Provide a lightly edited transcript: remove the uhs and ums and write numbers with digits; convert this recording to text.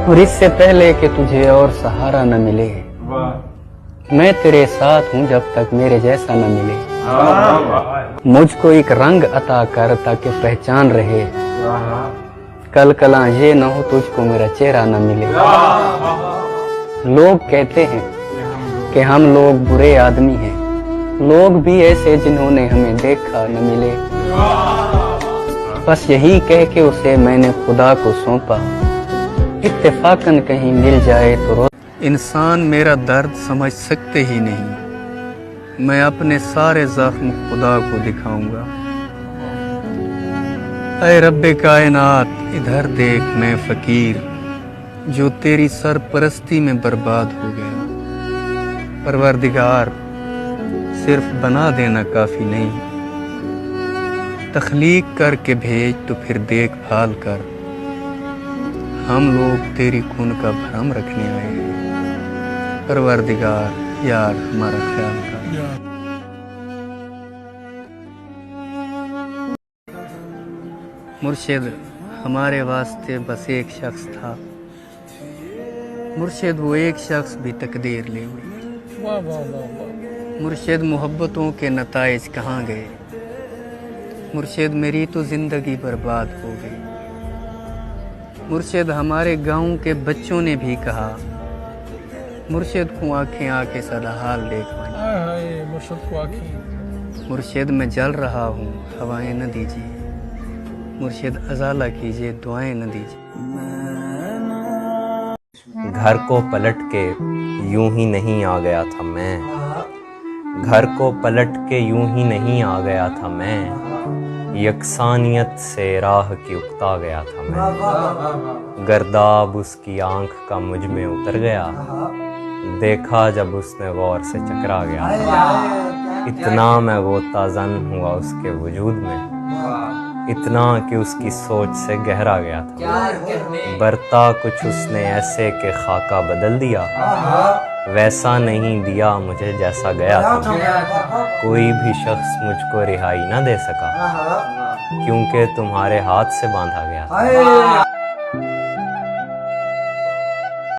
اور اس سے پہلے کہ تجھے اور سہارا نہ ملے، میں تیرے ساتھ ہوں جب تک میرے جیسا نہ ملے۔ مجھ کو ایک رنگ عطا کر تاکہ پہچان رہے، کل کلاں یہ نہ ہو تجھ کو میرا چہرہ نہ ملے۔ لوگ کہتے ہیں کہ ہم لوگ برے آدمی ہیں، لوگ بھی ایسے جنہوں نے ہمیں دیکھا نہ ملے۔ بس یہی کہہ کے اسے میں نے خدا کو سونپا، اتفاقاً کہیں مل جائے تو رو۔ انسان میرا درد سمجھ سکتے ہی نہیں، میں اپنے سارے زخم خدا کو دکھاؤں گا۔ اے رب کائنات ادھر دیکھ میں فقیر جو تیری سرپرستی میں برباد ہو گیا۔ پروردگار صرف بنا دینا کافی نہیں، تخلیق کر کے بھیج تو پھر دیکھ بھال کر۔ ہم لوگ تیری خون کا بھرم رکھنے آئے ہیں، پروردگار یار ہمارا خیال کر۔ مرشد ہمارے واسطے بس ایک شخص تھا، مرشد وہ ایک شخص بھی تقدیر لے ہوئی۔ مرشد محبتوں کے نتائج کہاں گئے، مرشد میری تو زندگی برباد ہو گئی۔ مرشد ہمارے گاؤں کے بچوں نے بھی کہا، مرشد کو آنکھیں آ کے سدا حال دیکھوائیں۔ مرشد میں جل رہا ہوں ہوائیں نہ دیجیے، مرشد ازالہ کیجیے دعائیں نہ دیجیے۔ گھر کو پلٹ کے یوں ہی نہیں آ گیا تھا میں، گھر کو پلٹ کے یوں ہی نہیں آ گیا تھا میں، یکسانیت سے راہ کی اکتا گیا تھا میں۔ گرداب اس کی آنکھ کا مجھ میں اتر گیا، دیکھا جب اس نے غور سے چکرا گیا تھا۔ اتنا میں غوطہ زن ہوا اس کے وجود میں، اتنا کہ اس کی سوچ سے گہرا گیا تھا۔ برتا کچھ اس نے ایسے کہ خاکہ بدل دیا، ویسا نہیں دیا مجھے جیسا گیا تھا۔ کوئی بھی شخص مجھ کو رہائی نہ دے سکا، کیونکہ تمہارے ہاتھ سے باندھا گیا تھا۔